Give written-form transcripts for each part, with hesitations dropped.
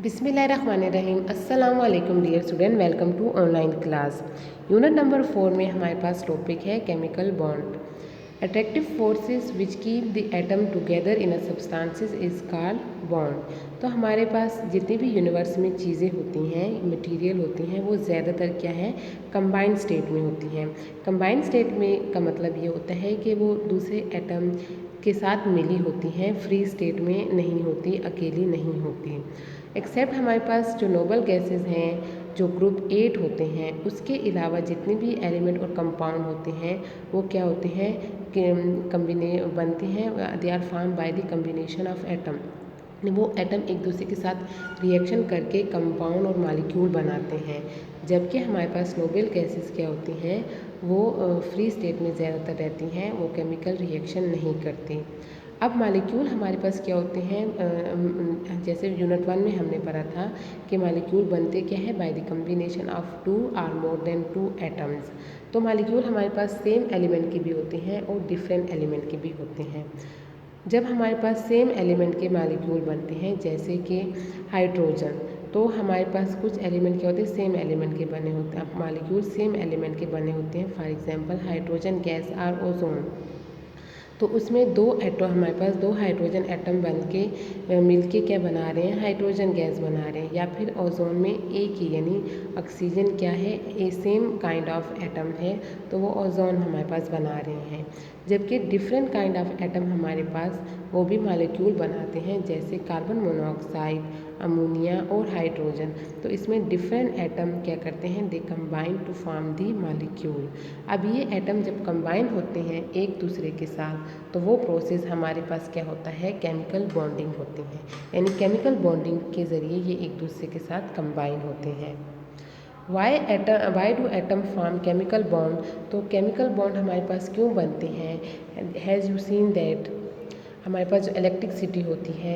बिस्मिल्लाहिर्रहमानिर्रहीम। अस्सलाम वालेकुम dear student, welcome to online class. Unit number 4 में हमारे पास टॉपिक है chemical bond. Attractive forces which keep the atom together in a substances is called bond. तो हमारे पास जितनी भी यूनिवर्स में चीज़ें होती हैं, मटेरियल होती हैं, वो ज़्यादातर क्या है, कंबाइंड स्टेट में होती हैं। कंबाइंड स्टेट में का मतलब ये होता है कि वो दूसरे एटम के साथ मिली होती हैं, फ्री स्टेट में नहीं होती, अकेली नहीं होती। एक्सेप्ट हमारे पास जो नोबल गैसेस हैं, जो ग्रुप 8 होते हैं, उसके अलावा जितने भी एलिमेंट और कंपाउंड होते हैं वो क्या होते हैं कि बनते हैं, they are form by the combination of atom. वो एटम एक दूसरे के साथ रिएक्शन करके कंपाउंड और मॉलिक्यूल बनाते हैं। जबकि हमारे पास नोबल गैसेस क्या होती हैं, वो फ्री स्टेट में ज़्यादातर रहती हैं, वो केमिकल रिएक्शन नहीं करती। अब मॉलिक्यूल हमारे पास क्या होते हैं, जैसे यूनिट 1 में हमने पढ़ा था कि मॉलिक्यूल बनते क्या है, बाय द कम्बिनेशन ऑफ 2 और मोर देन 2 एटम्स। तो मॉलिक्यूल हमारे पास सेम एलिमेंट के भी होते हैं और डिफरेंट एलिमेंट के भी होते हैं। जब हमारे पास सेम एलिमेंट के मॉलिक्यूल बनते हैं, जैसे कि हाइड्रोजन, तो हमारे पास कुछ एलिमेंट क्या होते हैं, सेम एलिमेंट के बने होते हैं, मॉलिक्यूल सेम एलिमेंट के बने होते हैं। फॉर एग्जांपल हाइड्रोजन गैस और ओजोन। तो उसमें हमारे पास दो हाइड्रोजन एटम बन के मिलके क्या बना रहे हैं, हाइड्रोजन गैस बना रहे हैं। या फिर ओजोन में एक ही यानी ऑक्सीजन क्या है, ए सेम काइंड ऑफ एटम है, तो वो ओजोन हमारे पास बना रहे हैं। जबकि डिफरेंट काइंड ऑफ एटम हमारे पास वो भी मॉलिक्यूल बनाते हैं, जैसे कार्बन मोनोऑक्साइड, अमोनिया और हाइड्रोजन। तो इसमें डिफरेंट एटम क्या करते हैं, they combine to form the molecule. अब ये एटम जब कंबाइन होते हैं एक दूसरे के साथ, तो वो प्रोसेस हमारे पास क्या होता है, केमिकल बॉन्डिंग होती है। यानी केमिकल बॉन्डिंग के ज़रिए ये एक दूसरे के साथ कंबाइन होते हैं। Why do atom form chemical bond. तो केमिकल बॉन्ड हमारे पास क्यों बनते हैं, हैज़ यू सीन दैट हमारे पास जो इलेक्ट्रिसिटी होती है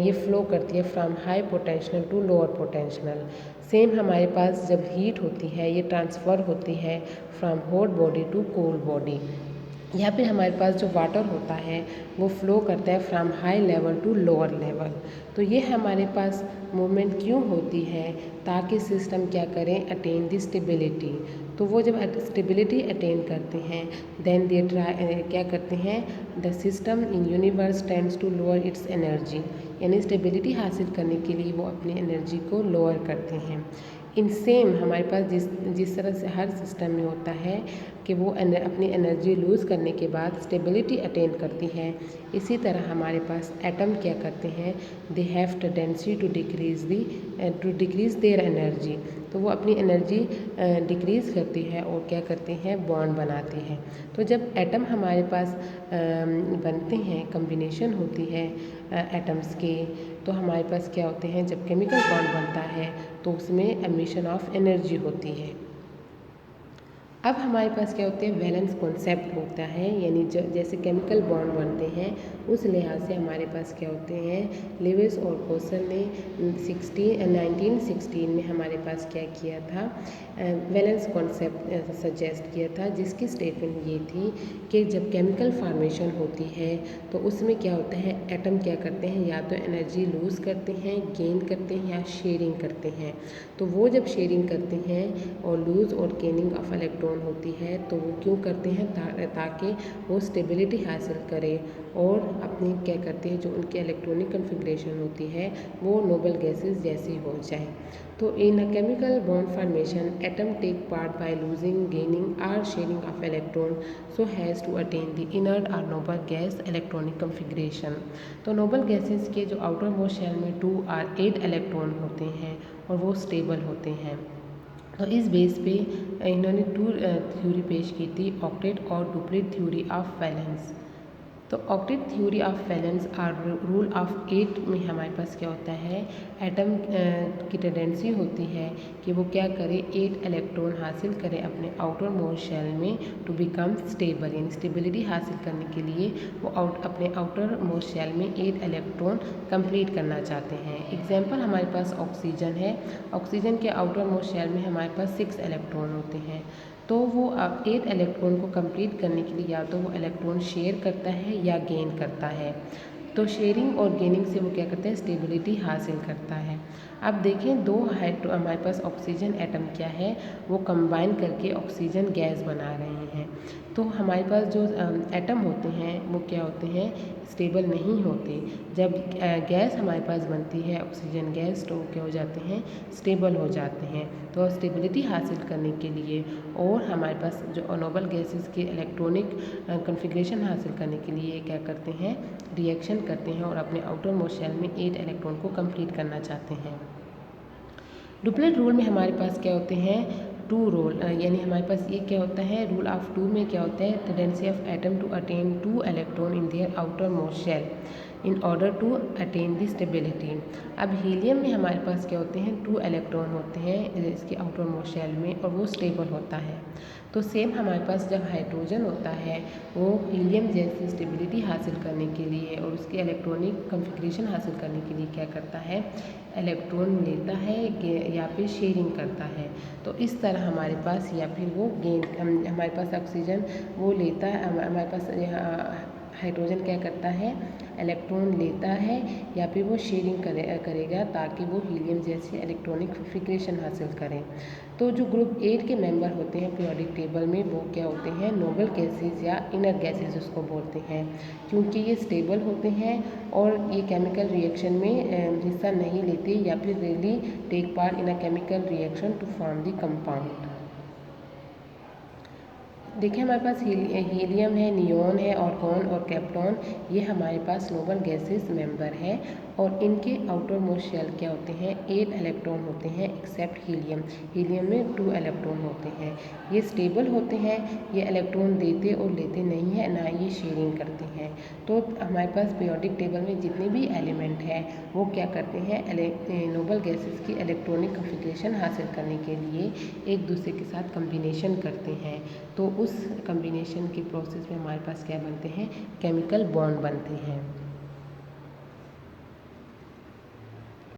ये फ्लो करती है from high potential to lower potential. Same हमारे पास जब हीट होती है ये ट्रांसफ़र होती है from hot body to cold body. या फिर हमारे पास जो वाटर होता है वो फ्लो करता है from high level to lower level. तो ये हमारे पास मूवमेंट क्यों होती है, ताकि सिस्टम क्या करें, अटेन द स्टेबिलिटी। तो वो जब स्टेबिलिटी अटेन करते हैं, देन दे क्या करते हैं, the system in universe tends to lower its energy. यानी स्टेबिलिटी हासिल करने के लिए वो अपनी एनर्जी को लोअर करते हैं। इन सेम हमारे पास जिस तरह से हर सिस्टम में होता है कि वो अपनी एनर्जी लूज़ करने के बाद स्टेबिलिटी अटेन करती है, इसी तरह हमारे पास एटम क्या करते हैं, they have tendency to decrease their energy. तो वो अपनी एनर्जी डिक्रीज़ करती है और क्या करते हैं, बॉन्ड बनाती है। तो जब एटम हमारे पास बनते हैं, कम्बिनेशन होती है एटम्स के, तो हमारे पास क्या होते हैं, जब केमिकल बॉन्ड बनता है तो उसमें एमिशन ऑफ एनर्जी होती है। अब हमारे पास क्या होते हैं, वैलेंस कॉन्सेप्ट होता है। यानी जैसे केमिकल बॉन्ड बनते हैं उस लिहाज से हमारे पास क्या होते हैं, लेविस और कोसन ने 1916 में हमारे पास क्या किया था, वैलेंस कॉन्सेप्ट सजेस्ट किया था, जिसकी स्टेटमेंट ये थी कि जब केमिकल फार्मेशन होती है तो उसमें क्या होता है, एटम क्या करते हैं, या तो एनर्जी लूज़ करते हैं, गेन करते हैं, या शेयरिंग करते हैं। तो वो जब शेयरिंग करते हैं और लूज़ और गेनिंग ऑफ इलेक्ट्रॉन होती है, तो वो क्यों करते हैं, ताकि वो स्टेबिलिटी हासिल करें और अपनी क्या करते हैं, जो उनकी इलेक्ट्रॉनिक कन्फिग्रेशन होती है वो नोबल गैसेस जैसी हो जाए। तो in a chemical bond formation atom take part by losing, gaining और sharing of electron so has to attain the inert और नोबल गैस इलेक्ट्रॉनिक कन्फिग्रेशन। तो नोबल गैसेस के जो आउटर मोस्ट शेल में 2 और 8 इलेक्ट्रॉन होते हैं और वो स्टेबल होते हैं। तो इस बेस पे इन्होंने 2 थ्योरी पेश की थी, ऑक्टेट और डुप्लेट थ्योरी ऑफ वैलेंस। तो ऑक्टेट थ्योरी ऑफ वैलेंस और रूल ऑफ 8 में हमारे पास क्या होता है, एटम की टेंडेंसी होती है कि वो क्या करे, 8 इलेक्ट्रॉन हासिल करे अपने आउटर मोस्ट शेल में टू बिकम स्टेबल। यानी स्टेबिलिटी हासिल करने के लिए वो अपने आउटर मोस्ट शेल में 8 इलेक्ट्रॉन कंप्लीट करना चाहते हैं। एग्जाम्पल हमारे पास ऑक्सीजन है, ऑक्सीजन के आउटर मोस्ट शेल में हमारे पास 6 इलेक्ट्रॉन होते हैं। तो वो 8 इलेक्ट्रॉन को कंप्लीट करने के लिए या तो वो इलेक्ट्रॉन शेयर करता है या गेन करता है। तो शेयरिंग और गेनिंग से वो क्या करता है, स्टेबिलिटी हासिल करता है। अब देखें दो हमारे पास ऑक्सीजन एटम क्या है, वो कंबाइन करके ऑक्सीजन गैस बना रहे हैं। तो हमारे पास जो एटम होते हैं वो क्या होते हैं, स्टेबल नहीं होते। जब गैस हमारे पास बनती है ऑक्सीजन गैस, तो क्या हो जाते हैं, स्टेबल हो जाते हैं। तो स्टेबिलिटी हासिल करने के लिए और हमारे पास जो नोबल गैसेस के इलेक्ट्रॉनिक कॉन्फ़िगरेशन हासिल करने के लिए क्या करते हैं, रिएक्शन करते हैं और अपने आउटर मोस्ट शेल में 8 इलेक्ट्रॉन को कंप्लीट करना चाहते हैं। डुप्लेट रूल में हमारे पास क्या होते हैं, 2 रोल, यानी हमारे पास ये क्या होता है, रूल ऑफ 2 में क्या होता है, tendency of atom to attain 2 electron in their outer most shell in order to attain the stability. अब हीलियम में हमारे पास क्या होते हैं, 2 इलेक्ट्रॉन होते हैं इसके आउटर मोस्ट शेल में और वो स्टेबल होता है। तो सेम हमारे पास जब हाइड्रोजन होता है वो हीलियम जैसी स्टेबिलिटी हासिल करने के लिए और उसके इलेक्ट्रॉनिक कॉन्फ़िगरेशन हासिल करने के लिए क्या करता है, इलेक्ट्रॉन लेता है या फिर शेयरिंग करता है। तो इस तरह हमारे पास या फिर वो गेन, हमारे पास ऑक्सीजन वो लेता है, हमारे पास हाइड्रोजन क्या करता है, इलेक्ट्रॉन लेता है या फिर वो शेयरिंग करेगा ताकि वो हीलियम जैसी इलेक्ट्रॉनिक कॉन्फ़िगरेशन हासिल करें। तो जो ग्रुप 8 के मेंबर होते हैं पीरियोडिक टेबल में वो क्या होते हैं, नोबल गैसेस या इनर गैसेस उसको बोलते हैं, क्योंकि ये स्टेबल होते हैं और ये केमिकल रिएक्शन में हिस्सा नहीं लेते या फिर rarely take part in a chemical reaction to form the compound. देखिए हमारे पास हीलियम है, नियॉन है, ऑर्गॉन और कैप्टॉन, ये हमारे पास नोबल गैसेस मेंबर हैं और इनके आउटर मोस्ट शेल क्या होते हैं, 8 इलेक्ट्रॉन होते हैं एक्सेप्ट हीलियम। हीलियम में 2 इलेक्ट्रॉन होते हैं। ये स्टेबल होते हैं, ये इलेक्ट्रॉन देते और लेते नहीं हैं, ना ये शेयरिंग करते हैं। तो हमारे पास पीरियोडिक टेबल में जितने भी एलिमेंट हैं वो क्या करते हैं, नोबल गैसेस की इलेक्ट्रॉनिक कॉन्फ़िगरेशन हासिल करने के लिए एक दूसरे के साथ कम्बिनेशन करते हैं। तो उस कम्बिनेशन के प्रोसेस में हमारे पास क्या बनते हैं, केमिकल बॉन्ड बनते हैं।